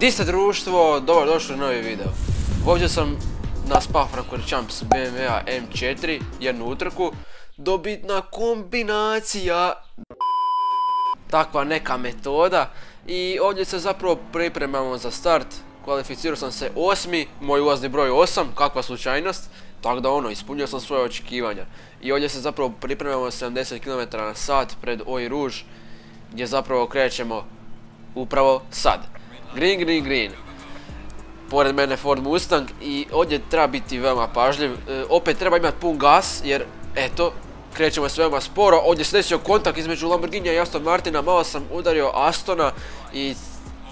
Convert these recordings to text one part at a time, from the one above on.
Di ste društvo, dobrodošli u novi video. Ovdje sam na Spa-Francorchamps BMW-a M4, jednu utrku. Dobitna kombinacija. Takva neka metoda. I ovdje se zapravo pripremamo za start. Kvalificirao sam se 8. Moj ulazni broj 8, kakva slučajnost. Tako da ispunio sam svoje očekivanja. I ovdje se zapravo pripremamo 70 km/h pred Oj Rouge, gdje zapravo krećemo upravo sad. Green, green, green. Pored mene Ford Mustang i ovdje treba biti veoma pažljiv. Opet treba imati pun gas jer, eto, krećemo se veoma sporo. Ovdje se desio kontakt između Lamborghinija i Aston Martina. Malo sam udario Astona i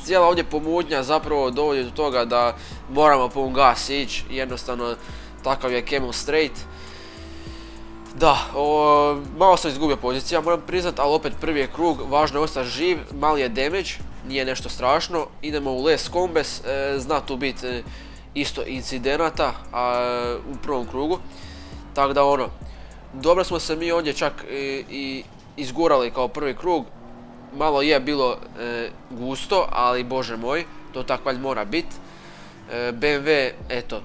cijela ovdje pomutnja zapravo dovodi do toga da moramo pun gas ići. Jednostavno, takav je Camel Straight. Da, malo sam izgubio pozicija, moram priznat, ali opet prvi je krug, važno je ostati živ, mali je damage, nije nešto strašno. Idemo u Les Combes, zna tu biti isto incidenata u prvom krugu. Tako da dobro smo se mi ovdje čak i izgurali kao prvi krug. Malo je bilo gusto, ali bože moj, to tako valjda mora biti. BMW, eto,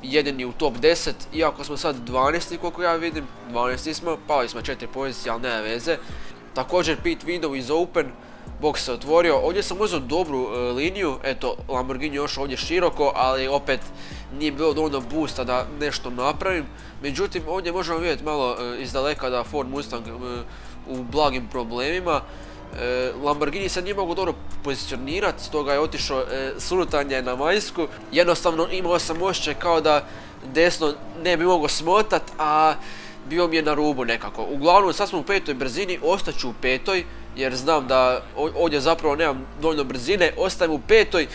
jedini u top 10, iako smo sad 12. koliko ja vidim, 12. smo, pali smo 4 pozicije, ali nema veze. Također pit window is open, box se otvorio, ovdje sam uzeo dobru liniju, eto, Lamborghini još ovdje široko, ali opet nije bilo dovoljno boosta da nešto napravim. Međutim, ovdje možemo vidjeti malo izdaleka da Ford Mustang u blagim problemima. Lamborghini se nije mogu dobro pozicionirati, stoga je otišao sulutanje na vanjsku. Jednostavno imao sam osjećaj kao da desno ne bi mogao smotat, a bio mi je na rubu nekako. Uglavnom sad smo u 5. brzini, ostaću u 5. jer znam da ovdje zapravo nemam dovoljno brzine, ostajem u 5.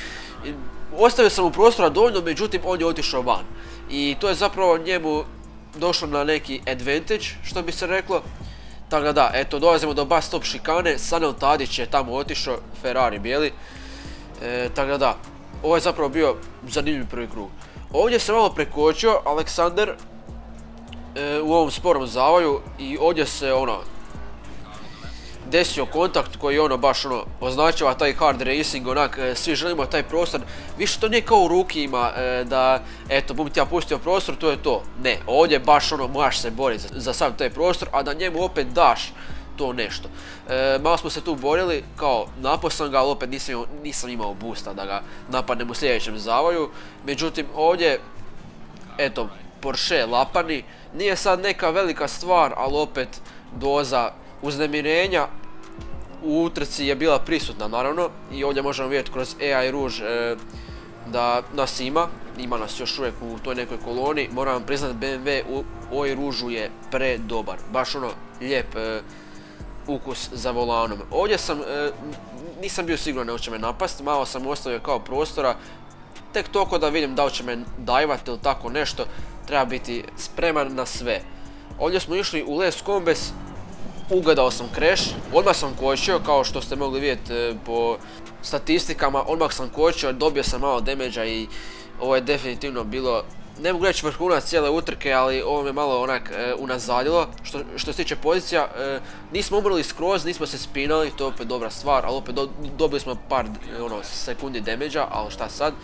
Ostavio sam u prostora dovoljno, međutim on je otišao van. I to je zapravo njemu došlo na neki advantage, što bi se reklo. Tako da da, eto, dolazimo do bus stop šikane, Sanel Tadić je tamo otišao, Ferrari bijeli. Tako da da, ovo je zapravo bio zanimljiv prvi krug. Ovdje se malo prekočio Aleksander u ovom sporom zavoju i ovdje se desio kontakt koji baš označava taj hard racing, svi želimo taj prostor. Više to nije kao u Rukijima da, eto, bum ti ja pustio prostor, to je to. Ne, ovdje baš moraš se boriti za sam taj prostor, a da njemu opet daš to nešto. Malo smo se tu borili, kao napao sam ga, ali opet nisam imao boosta da ga napadnem u sljedećem zavoju. Međutim, ovdje, eto, Porsche lapani, nije sad neka velika stvar, ali opet doza uznemirenja u utrci je bila prisutna, naravno, i ovdje možemo vidjeti kroz AI Rouge da nas ima nas još uvijek u toj nekoj koloni. Moram vam priznati, BMW u Oj Rouge je predobar, baš lijep ukus za volanom. Ovdje nisam bio siguran da će me napast, malo sam ostavio kao prostora, tek toliko da vidim da li će me dajvat ili tako nešto, treba biti spreman na sve. Ovdje smo išli u Les Combes, ugledao sam crash, odmah sam kočio, kao što ste mogli vidjeti po statistikama, odmah sam kočio, dobio sam malo damage-a i ovo je definitivno bilo, ne mogu reći vrhunac cijele utrke, ali ovo me malo unazadilo. Što se tiče pozicija, nismo umrli skroz, nismo se spinali, to je opet dobra stvar, ali opet dobili smo par sekundi damage-a, ali šta sad.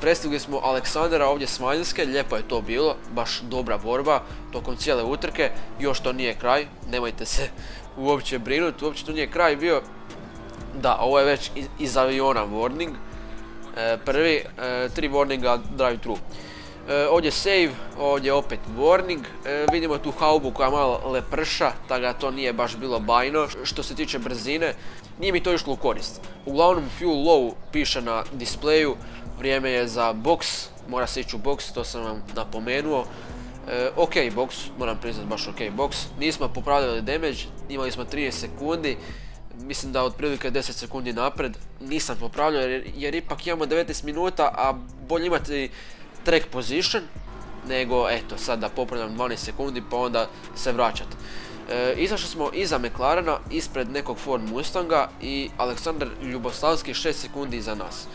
Prestigli smo Aleksandera ovdje s vanjske, lijepo je to bilo, baš dobra borba tokom cijele utrke. Još to nije kraj, nemojte se uopće brinuti, uopće to nije kraj bio. Da, ovo je već iz aviona warning, prvi, 3 warninga drive through. Ovdje save, ovdje opet warning, vidimo tu haubu koja malo leprša, tako da to nije baš bilo bajno. Što se tiče brzine, nije mi to išlo u korist. Uglavnom fuel low piše na displeju, vrijeme je za box, mora se ići u box, to sam vam napomenuo. Ok box, moram priznati baš ok box, nismo popravljali damage, imali smo 30 sekundi, mislim da otprilike 10 sekundi napred, nisam popravljao jer ipak imamo 19 minuta, a bolje imati track position, nego eto sad da popravljam 12 sekundi pa onda se vraćati. Izašli smo iza McLarena, ispred nekog Ford Mustanga i Aleksandar Ljuboslavski 6 sekundi iza nas.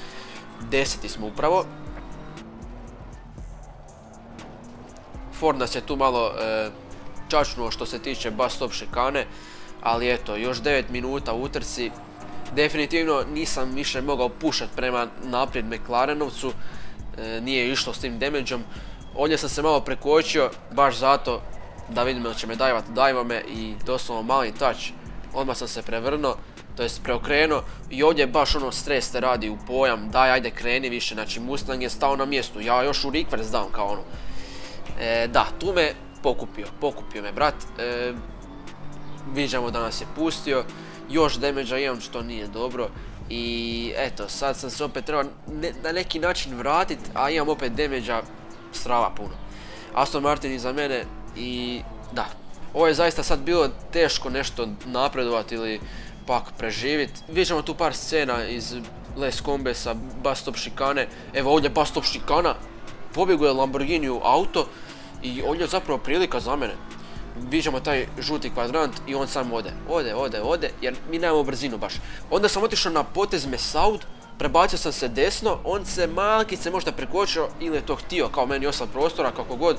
10. smo upravo. Ford nas je tu malo čačnuo što se tiče bus stop šikane, ali eto, još 9 minuta u utrci, Definitivno nisam više mogao pušat prema naprijed McLarenovcu, nije išlo s tim damageom. Ovdje sam se malo prekočio, baš zato da vidim da će me dajva me i doslovno mali touch. Odmah sam se prevrnuo, to jest preokrenuo i ovdje baš ono stres te radi u pojam, daj ajde kreni više, znači Mustang je stao na mjestu, ja još u reverse dam kao ono. Da, tu me pokupio me brat, viđamo da nas je pustio, još damage-a imam što nije dobro i eto, sad sam se opet trebao na neki način vratit, a imam opet damage-a strava puno. Aston Martin iza mene i da, ovo je zaista sad bilo teško nešto napredovati ili pak preživit. Vidimo tu par scena iz Les Combesa, bus stop šikane, evo ovdje bus stop šikana, pobjeguje Lamborghini u auto i ovdje je zapravo prilika za mene. Viđamo taj žuti kvadrant i on sam ode, jer mi nemamo brzinu baš. Onda sam otišao na potez Mesaud, prebacio sam se desno, on se malkice možda prekočio ili je to htio, kao meni ostav prostora, kako god,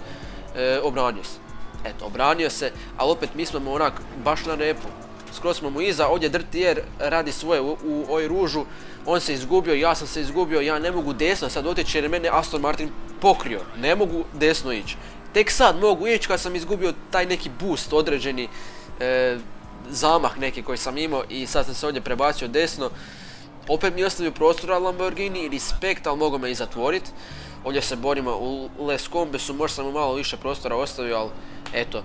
obranio se. Eto, obranio se, ali opet mi smo mu onak baš na repu. Skroz smo mu iza, ovdje Dirty Air radi svoje u ovoj ružu, on se izgubio, ja sam se izgubio, ja ne mogu desno sad otići jer je mene Aston Martin pokrio, ne mogu desno ići. Tek sad mogu ići kad sam izgubio taj neki boost, određeni zamah neki koji sam imao i sad sam se ovdje prebacio desno. Opet mi ostavio prostora Lamborghini, respekt, ali mogu me i zatvoriti. Ovdje se borimo u Les Combesu, možda sam mu malo više prostora ostavio, ali eto.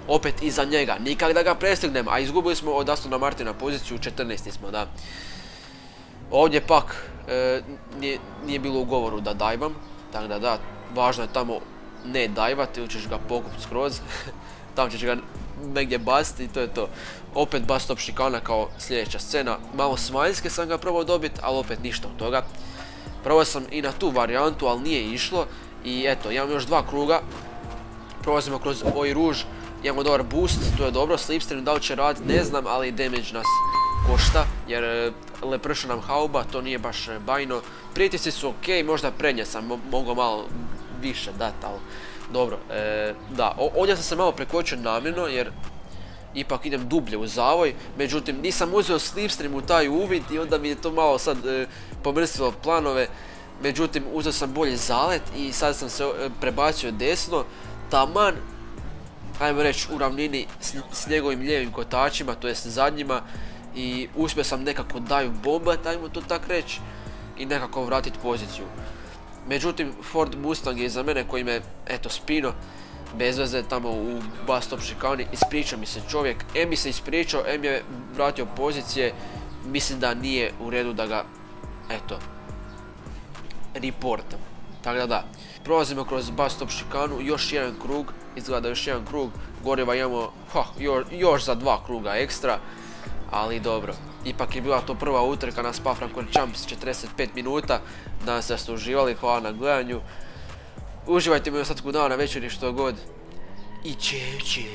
Opet iza njega, nikak da ga prestignem, a izgubili smo od Astona Martina poziciju, 14. smo, da. Ovdje pak nije bilo u govoru da dajvam, tako da da, važno je tamo ne dajvati ili ćeš ga pokupiti skroz, tamo ćeš ga negdje baciti i to je to. Opet bus stop šikana kao sljedeća scena, malo s vanjske sam ga probao dobiti, ali opet ništa od toga. Probao sam i na tu varijantu, ali nije išlo i eto, imam još 2 kruga, prolazimo kroz ovaj ruž, imamo dobar boost, to je dobro, slipstream da li će raditi ne znam, ali damage nas košta, jer leprša nam hauba, to nije baš bajno. Pritisci su ok, možda prednje sam mogao malo više dati, ali dobro. Da, ovdje sam se malo prekočio namjerno, jer ipak idem dublje u zavoj, međutim nisam uzeo slipstream u taj uvid i onda mi je to malo sad pomrstilo planove, međutim uzeo sam bolji zalet i sad sam se prebacio desno, taman, ajmo reći u ravnini s njegovim lijevim kotačima, to jest zadnjima, i uspio sam nekako dive bombat, ajmo to tak reći, i nekako vratiti poziciju. Međutim, Ford Mustang je iza mene koji me, eto, spino, bez veze tamo u bus stop šikani, ispričao mi se čovjek, mi se ispričao, je vratio pozicije, mislim da nije u redu da ga, eto, reportam. Tako da da, prolazimo kroz bus stop šikanu, još jedan krug, izgleda još jedan krug, goriva imamo, još za 2 kruga ekstra, ali dobro. Ipak je bila to prva utrka na Spa-Francorchamps, 45 minuta, nadam se da ste uživali, hvala na gledanju. Uživajte mi ostatku dana, večeri, što god. I čev.